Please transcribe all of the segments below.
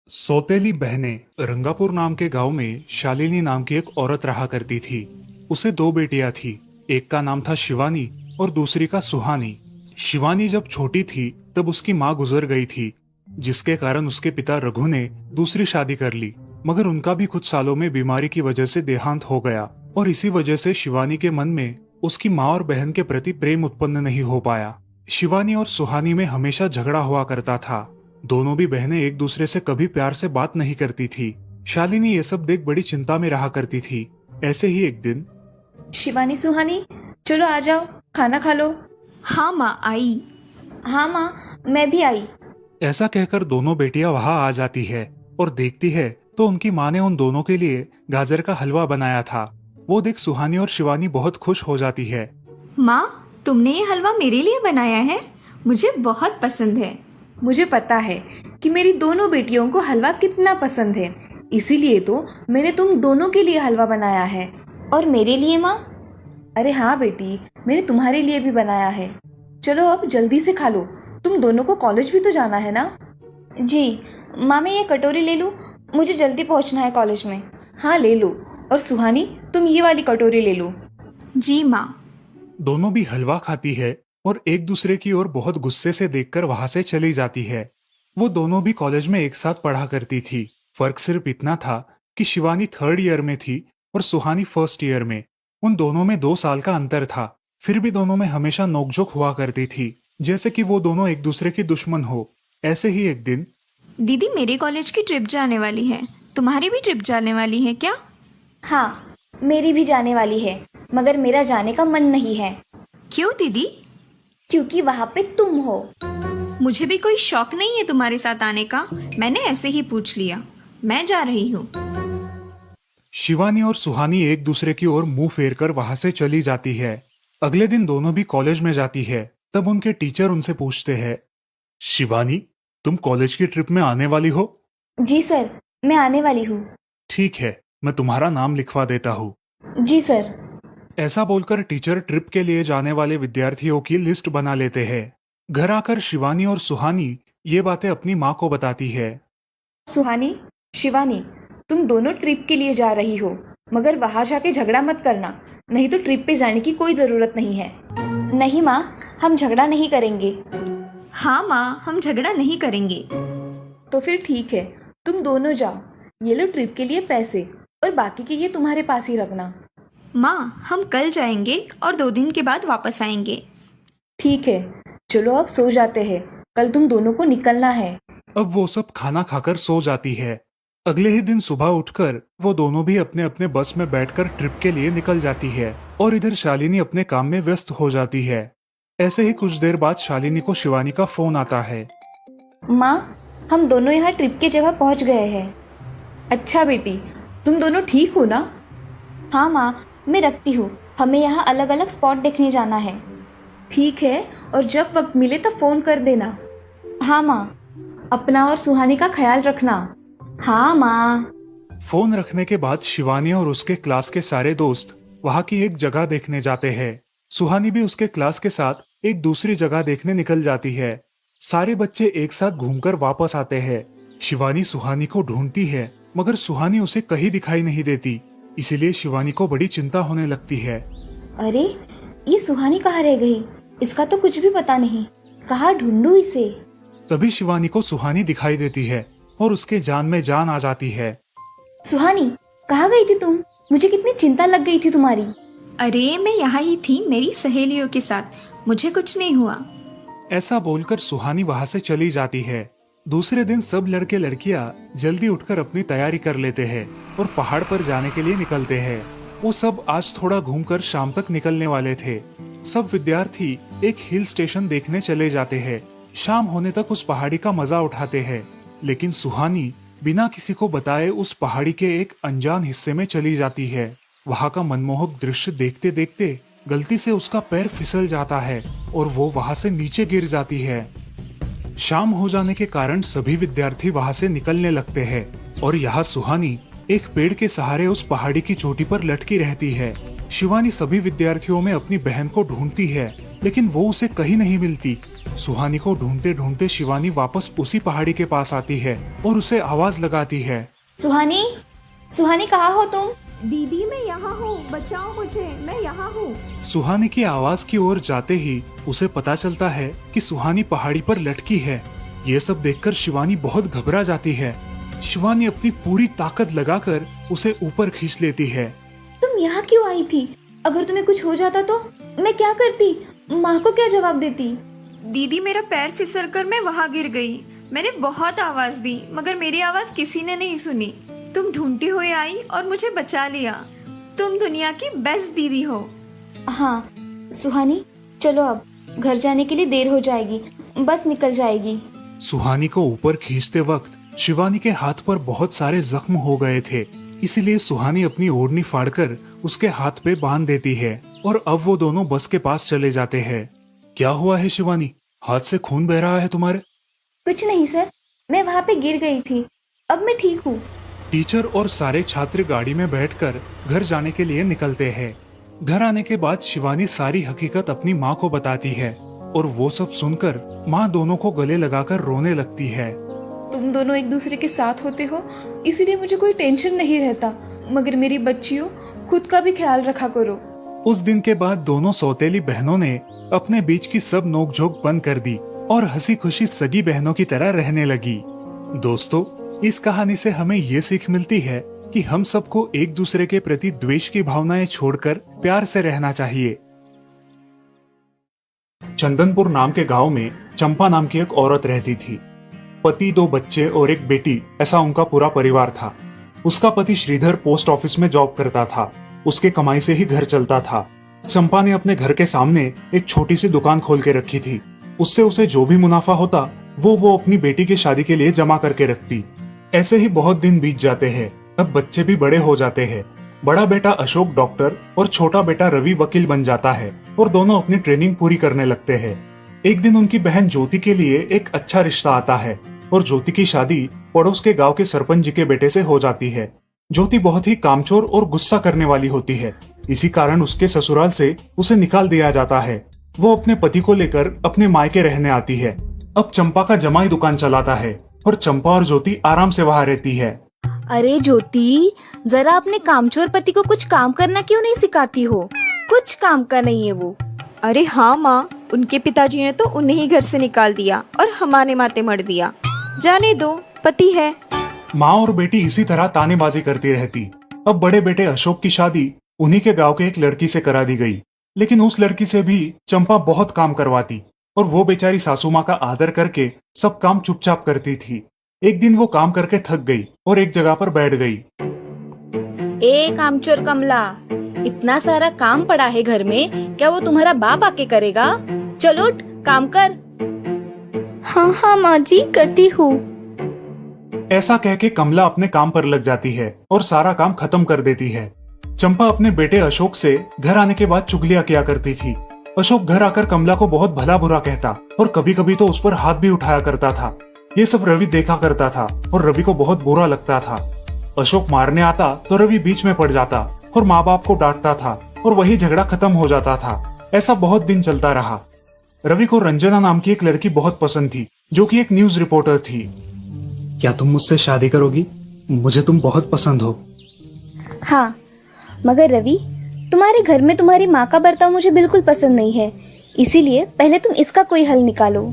सौतेली बहनें। रंगापुर नाम के गांव में शालिनी नाम की एक औरत रहा करती थी। उसे दो बेटियां थी। एक का नाम था शिवानी और दूसरी का सुहानी। शिवानी जब छोटी थी तब उसकी माँ गुजर गई थी, जिसके कारण उसके पिता रघु ने दूसरी शादी कर ली। मगर उनका भी कुछ सालों में बीमारी की वजह से देहांत हो गया और इसी वजह से शिवानी के मन में उसकी माँ और बहन के प्रति प्रेम उत्पन्न नहीं हो पाया। शिवानी और सुहानी में हमेशा झगड़ा हुआ करता था। दोनों भी बहनें एक दूसरे से कभी प्यार से बात नहीं करती थी। शालिनी ये सब देख बड़ी चिंता में रहा करती थी। ऐसे ही एक दिन शिवानी, सुहानी, चलो आ जाओ, खाना खा लो। हाँ माँ, आई। हाँ माँ, मैं भी आई। ऐसा कहकर दोनों बेटियां वहां आ जाती है और देखती है तो उनकी माँ ने उन दोनों के लिए गाजर का हलवा बनाया था। वो देख सुहानी और शिवानी बहुत खुश हो जाती है। माँ, तुमने ये हलवा मेरे लिए बनाया है? मुझे बहुत पसंद है। मुझे पता है कि मेरी दोनों बेटियों को हलवा कितना पसंद है, इसीलिए तो मैंने तुम दोनों के लिए हलवा बनाया है। और मेरे लिए माँ? अरे हाँ बेटी, मैंने तुम्हारे लिए भी बनाया है। चलो अब जल्दी से खा लो, तुम दोनों को कॉलेज भी तो जाना है ना। जी माँ, मैं ये कटोरी ले लूँ? मुझे जल्दी पहुँचना है कॉलेज में। हाँ ले लो। और सुहानी, तुम ये वाली कटोरी ले लो। जी माँ। दोनों भी हलवा खाती है और एक दूसरे की ओर बहुत गुस्से से देखकर वहां से चली जाती है। वो दोनों भी कॉलेज में एक साथ पढ़ा करती थी। फर्क सिर्फ इतना था कि शिवानी 3rd ईयर में थी और सुहानी 1st ईयर में। उन दोनों में 2 साल का अंतर था। फिर भी दोनों में हमेशा नोकझोंक हुआ करती थी, जैसे कि वो दोनों एक दूसरे की दुश्मन हो। ऐसे ही एक दिन दीदी, मेरे कॉलेज की ट्रिप जाने वाली है। तुम्हारी भी ट्रिप जाने वाली है क्या? हाँ, मेरी भी जाने वाली है, मगर मेरा जाने का मन नहीं है। क्यों दीदी? क्योंकि वहाँ पे तुम हो। मुझे भी कोई शौक नहीं है तुम्हारे साथ आने का। मैंने ऐसे ही पूछ लिया। मैं जा रही हूँ। शिवानी और सुहानी एक दूसरे की ओर मुंह फेरकर वहां से चली जाती है। अगले दिन दोनों भी कॉलेज में जाती है। तब उनके टीचर उनसे पूछते हैं, शिवानी, तुम कॉलेज की ट्रिप में आने वाली हो? जी सर, मैं आने वाली हूँ। ठीक है, मैं तुम्हारा नाम लिखवा देता हूँ। जी सर। ऐसा बोलकर टीचर ट्रिप के लिए जाने वाले विद्यार्थियों की लिस्ट बना लेते हैं। घर आकर शिवानी और सुहानी ये बातें अपनी माँ को बताती है। सुहानी, शिवानी, तुम दोनों ट्रिप के लिए जा रही हो, मगर वहां जाके झगड़ा मत करना, नहीं तो ट्रिप पे जाने की कोई ज़रूरत नहीं है। नहीं माँ, हम झगड़ा नहीं करेंगे। हाँ माँ, हम झगड़ा नहीं करेंगे। तो फिर ठीक है, तुम दोनों जाओ। ये लो ट्रिप के लिए पैसे, और बाकी के ये तुम्हारे पास ही रखना। माँ, हम कल जाएंगे और 2 दिन के बाद वापस आएंगे। ठीक है, चलो अब सो जाते हैं, कल तुम दोनों को निकलना है। अब वो सब खाना खाकर सो जाती है। अगले ही दिन सुबह उठकर वो दोनों भी अपने अपने बस में बैठकर ट्रिप के लिए निकल जाती है और इधर शालिनी अपने काम में व्यस्त हो जाती है। ऐसे ही कुछ देर बाद शालिनी को शिवानी का फोन आता है। माँ, हम दोनों यहाँ ट्रिप की जगह पहुँच गए हैं। अच्छा बेटी, तुम दोनों ठीक हो ना? हाँ माँ, मैं रखती हूँ, हमें यहाँ अलग अलग स्पॉट देखने जाना है। ठीक है, और जब वक्त मिले तो फ़ोन कर देना। हाँ माँ, अपना और सुहानी का ख्याल रखना। हाँ माँ। फोन रखने के बाद शिवानी और उसके क्लास के सारे दोस्त वहाँ की एक जगह देखने जाते हैं। सुहानी भी उसके क्लास के साथ एक दूसरी जगह देखने निकल जाती है। सारे बच्चे एक साथ घूमकर वापस आते हैं। शिवानी सुहानी को ढूंढती है, मगर सुहानी उसे कहीं दिखाई नहीं देती। इसीलिए शिवानी को बड़ी चिंता होने लगती है। अरे, ये सुहानी कहाँ रह गई? इसका तो कुछ भी पता नहीं, कहाँ ढूंढूं इसे? तभी शिवानी को सुहानी दिखाई देती है और उसके जान में जान आ जाती है। सुहानी, कहाँ गई थी तुम? मुझे कितनी चिंता लग गई थी तुम्हारी। अरे, मैं यहाँ ही थी मेरी सहेलियों के साथ। मुझे कुछ नहीं हुआ। ऐसा बोलकर सुहानी वहाँ से चली जाती है। दूसरे दिन सब लड़के लड़कियाँ जल्दी उठकर अपनी तैयारी कर लेते हैं और पहाड़ पर जाने के लिए निकलते हैं। वो सब आज थोड़ा घूमकर शाम तक निकलने वाले थे। सब विद्यार्थी एक हिल स्टेशन देखने चले जाते हैं। शाम होने तक उस पहाड़ी का मजा उठाते हैं, लेकिन सुहानी बिना किसी को बताए उस पहाड़ी के एक अनजान हिस्से में चली जाती है। वहाँ का मनमोहक दृश्य देखते देखते गलती से उसका पैर फिसल जाता है और वो वहाँ से नीचे गिर जाती है। शाम हो जाने के कारण सभी विद्यार्थी वहाँ से निकलने लगते हैं और यहाँ सुहानी एक पेड़ के सहारे उस पहाड़ी की चोटी पर लटकी रहती है। शिवानी सभी विद्यार्थियों में अपनी बहन को ढूंढती है, लेकिन वो उसे कहीं नहीं मिलती। सुहानी को ढूंढते ढूंढते शिवानी वापस उसी पहाड़ी के पास आती है और उसे आवाज लगाती है। सुहानी, सुहानी कहाँ हो तुम? दीदी मैं यहाँ हूँ, बचाओ मुझे, मैं यहाँ हूँ। सुहानी की आवाज की ओर जाते ही उसे पता चलता है कि सुहानी पहाड़ी पर लटकी है। ये सब देखकर शिवानी बहुत घबरा जाती है। शिवानी अपनी पूरी ताकत लगाकर उसे ऊपर खींच लेती है। तुम यहाँ क्यों आई थी? अगर तुम्हें कुछ हो जाता तो मैं क्या करती? माँ को क्या जवाब देती? दीदी मेरा पैर फिसल कर मैं वहाँ गिर गई। मैंने बहुत आवाज दी मगर मेरी आवाज किसी ने नहीं सुनी। तुम ढूंढती हुई आई और मुझे बचा लिया। तुम दुनिया की बेस्ट दीदी हो। हाँ सुहानी, चलो अब घर जाने के लिए देर हो जाएगी, बस निकल जाएगी। सुहानी को ऊपर खींचते वक्त शिवानी के हाथ पर बहुत सारे जख्म हो गए थे, इसीलिए सुहानी अपनी ओढ़नी फाड़कर उसके हाथ पे बांध देती है और अब वो दोनों बस के पास चले जाते हैं। क्या हुआ है शिवानी, हाथ से खून बह रहा है तुम्हारे? कुछ नहीं सर, मैं वहाँ पे गिर गई थी, अब मैं ठीक हूँ। टीचर और सारे छात्र गाड़ी में बैठकर घर जाने के लिए निकलते हैं। घर आने के बाद शिवानी सारी हकीकत अपनी माँ को बताती है और वो सब सुनकर माँ दोनों को गले लगाकर रोने लगती है। तुम दोनों एक दूसरे के साथ होते हो इसीलिए मुझे कोई टेंशन नहीं रहता, मगर मेरी बच्चियों खुद का भी ख्याल रखा करो। उस दिन के बाद दोनों सौतेली बहनों ने अपने बीच की सब नोकझोंक बंद कर दी और हंसी खुशी सगी बहनों की तरह रहने लगी। दोस्तों, इस कहानी से हमें ये सीख मिलती है कि हम सबको एक दूसरे के प्रति द्वेष की भावनाएं छोड़कर प्यार से रहना चाहिए। चंदनपुर नाम के गांव में चंपा नाम की एक औरत रहती थी। पति, 2 बच्चे और एक बेटी, ऐसा उनका पूरा परिवार था। उसका पति श्रीधर पोस्ट ऑफिस में जॉब करता था। उसके कमाई से ही घर चलता था। चंपा ने अपने घर के सामने एक छोटी सी दुकान खोल के रखी थी। उससे उसे जो भी मुनाफा होता वो अपनी बेटी की शादी के लिए जमा करके रखती। ऐसे ही बहुत दिन बीत जाते हैं। अब बच्चे भी बड़े हो जाते हैं। बड़ा बेटा अशोक डॉक्टर और छोटा बेटा रवि वकील बन जाता है और दोनों अपनी ट्रेनिंग पूरी करने लगते हैं। एक दिन उनकी बहन ज्योति के लिए एक अच्छा रिश्ता आता है और ज्योति की शादी पड़ोस के गांव के सरपंच जी के बेटे से हो जाती है। ज्योति बहुत ही कामचोर और गुस्सा करने वाली होती है। इसी कारण उसके ससुराल से उसे निकाल दिया जाता है। वो अपने पति को लेकर अपने मायके रहने आती है। अब चंपा का जमाई दुकान चलाता है और चंपा और ज्योति आराम से वहाँ रहती है। अरे ज्योति, जरा अपने कामचोर पति को कुछ काम करना क्यों नहीं सिखाती हो? कुछ काम का नहीं है वो। अरे हाँ माँ, उनके पिताजी ने तो उन्हें ही घर से निकाल दिया और हमारे माथे मर दिया। जाने दो, पति है। माँ और बेटी इसी तरह तानेबाजी करती रहती। अब बड़े बेटे अशोक की शादी उन्हीं के गांव के एक लड़की से करा दी गई, लेकिन उस लड़की से भी चंपा बहुत काम करवाती और वो बेचारी सासू माँ का आदर करके सब काम चुपचाप करती थी। एक दिन वो काम करके थक गई और एक जगह पर बैठ गई। ए कामचोर कमला, इतना सारा काम पड़ा है घर में, क्या वो तुम्हारा बाप आके करेगा? चलो उठ, काम कर। हाँ हाँ माँ जी, करती हूँ। ऐसा कह के कमला अपने काम पर लग जाती है और सारा काम खत्म कर देती है। चंपा अपने बेटे अशोक से घर आने के बाद चुगलियां किया करती थी। अशोक घर आकर कमला को बहुत भला बुरा कहता और कभी कभी तो उस पर हाथ भी उठाया करता था। ये सब रवि देखा करता था और रवि को बहुत बुरा लगता था। अशोक मारने आता तो रवि बीच में पड़ जाता और माँ बाप को डांटता था और वही झगड़ा खत्म हो जाता था। ऐसा बहुत दिन चलता रहा। रवि को रंजना नाम की एक लड़की बहुत पसंद थी, जो कि एक न्यूज रिपोर्टर थी। क्या तुम मुझसे शादी करोगी? मुझे तुम बहुत पसंद हो। हाँ, मगर रवि, तुम्हारे घर में तुम्हारी माँ का बर्ताव मुझे बिल्कुल पसंद नहीं है, इसीलिए पहले तुम इसका कोई हल निकालो।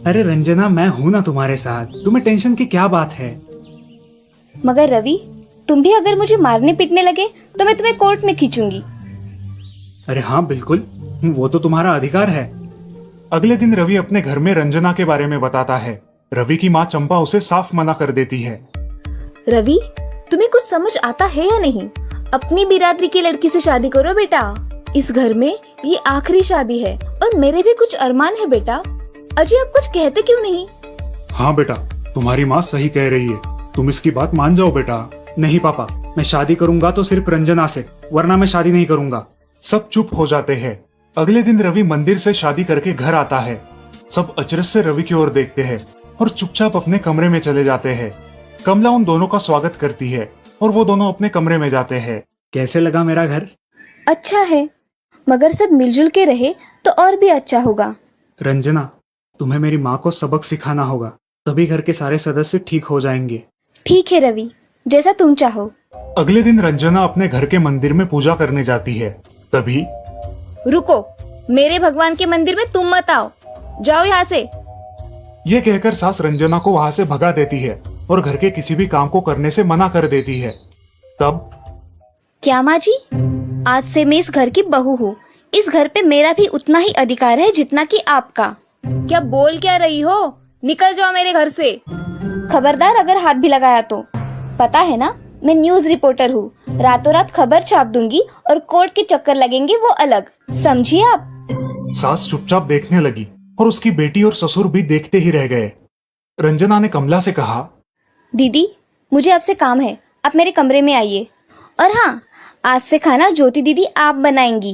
अरे रंजना, मैं हूँ ना तुम्हारे साथ, तुम्हें टेंशन की क्या बात है? मगर रवि, तुम भी अगर मुझे मारने पीटने लगे तो मैं तुम्हें कोर्ट में खींचूंगी। अरे हाँ बिल्कुल, वो तो तुम्हारा अधिकार है। अगले दिन रवि अपने घर में रंजना के बारे में बताता है। रवि की माँ चंपा उसे साफ मना कर देती है। रवि, तुम्हें कुछ समझ आता है या नहीं? अपनी बिरादरी की लड़की से शादी करो बेटा। इस घर में ये आखिरी शादी है और मेरे भी कुछ अरमान है बेटा। अजय, आप कुछ कहते क्यों नहीं? हाँ बेटा, तुम्हारी माँ सही कह रही है, तुम इसकी बात मान जाओ बेटा। नहीं पापा, मैं शादी करूंगा तो सिर्फ रंजना से, वरना मैं शादी नहीं करूंगा। सब चुप हो जाते हैं। अगले दिन रवि मंदिर से शादी करके घर आता है। सब अचरज से रवि की ओर देखते हैं और चुपचाप अपने कमरे में चले जाते हैं। कमला उन दोनों का स्वागत करती है और वो दोनों अपने कमरे में जाते हैं। कैसे लगा मेरा घर? अच्छा है, मगर सब मिलजुल के रहे तो और भी अच्छा होगा। रंजना, तुम्हें मेरी माँ को सबक सिखाना होगा, तभी घर के सारे सदस्य ठीक हो जाएंगे। ठीक है रवि, जैसा तुम चाहो। अगले दिन रंजना अपने घर के मंदिर में पूजा करने जाती है। तभी रुको, मेरे भगवान के मंदिर में तुम मत आओ, जाओ यहाँ से। ये कहकर सास रंजना को वहाँ से भगा देती है और घर के किसी भी काम को करने से मना कर देती है। तब क्या माँ जी, आज से मैं इस घर की बहू हूँ। इस घर पे मेरा भी उतना ही अधिकार है जितना कि आपका। क्या बोल क्या रही हो? निकल जाओ मेरे घर से। खबरदार अगर हाथ भी लगाया तो। पता है ना, मैं न्यूज रिपोर्टर हूँ। रातों रात खबर छाप दूंगी और कोर्ट के चक्कर लगेंगे वो अलग, समझिए आप। सास चुपचाप देखने लगी और उसकी बेटी और ससुर भी देखते ही रह गए। रंजना ने कमला से कहा, दीदी मुझे आपसे काम है, आप मेरे कमरे में आइए। और हाँ, आज से खाना ज्योति दीदी आप बनाएंगी।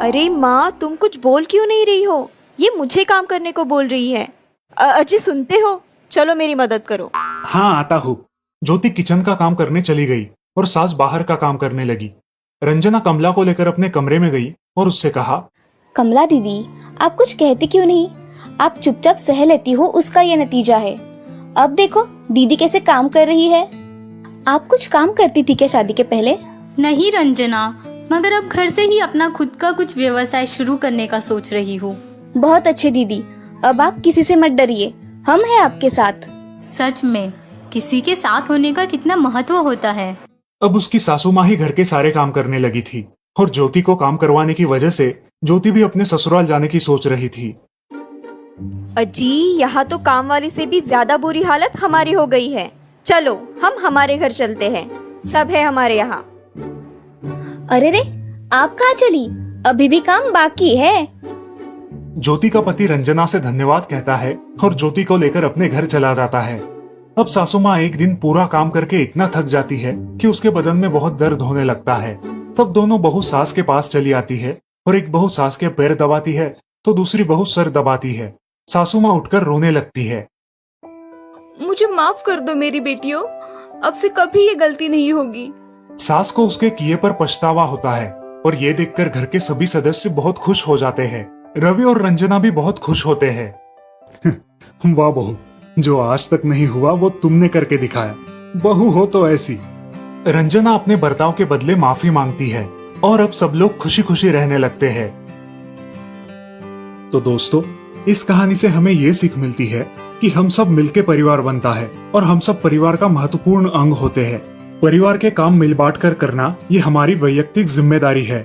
अरे माँ, तुम कुछ बोल क्यों नहीं रही हो? ये मुझे काम करने को बोल रही है। अजी सुनते हो? चलो मेरी मदद करो। हाँ आता हूँ। ज्योति किचन का काम करने चली गई और सास बाहर का काम करने लगी। रंजना कमला को लेकर अपने कमरे में गई और उससे कहा, कमला दीदी, आप कुछ कहते क्यों नहीं? आप चुपचाप सह लेती हो, उसका ये नतीजा है। अब देखो दीदी कैसे काम कर रही है। आप कुछ काम करती थी क्या शादी के पहले? नहीं रंजना, मगर अब घर से ही अपना खुद का कुछ व्यवसाय शुरू करने का सोच रही हूँ। बहुत अच्छे दीदी, अब आप किसी से मत डरिए, हम हैं आपके साथ। सच में किसी के साथ होने का कितना महत्व होता है। अब उसकी सासू माँ ही घर के सारे काम करने लगी थी और ज्योति को काम करवाने की वजह से ज्योति भी अपने ससुराल जाने की सोच रही थी। अजी, यहाँ तो काम वाली से भी ज्यादा बुरी हालत हमारी हो गई है। चलो हम हमारे घर चलते हैं, सब है हमारे यहाँ। अरे रे, आप कहाँ चली? अभी भी काम बाकी है। ज्योति का पति रंजना से धन्यवाद कहता है और ज्योति को लेकर अपने घर चला जाता है। अब सासू माँ एक दिन पूरा काम करके इतना थक जाती है कि उसके बदन में बहुत दर्द होने लगता है। तब दोनों बहू सास के पास चली आती है और एक बहू सास के पैर दबाती है तो दूसरी बहू सर दबाती है। सासू माँ उठकर रोने लगती है। मुझे माफ कर दो मेरी बेटियों, अब से कभी ये गलती नहीं होगी। सास को उसके किए पर पछतावा होता है और ये देखकर घर के सभी सदस्य बहुत खुश हो जाते हैं। रवि और रंजना भी बहुत खुश होते हैं। वाह बहू, जो आज तक नहीं हुआ वो तुमने करके दिखाया। बहू हो तो ऐसी। रंजना अपने बर्ताव के बदले माफी मांगती है और अब सब लोग खुशी खुशी रहने लगते हैं। तो दोस्तों, इस कहानी से हमें ये सीख मिलती है कि हम सब मिलके परिवार बनता है और हम सब परिवार का महत्वपूर्ण अंग होते हैं। परिवार के काम मिल बांट कर करना ये हमारी वैयक्तिक जिम्मेदारी है।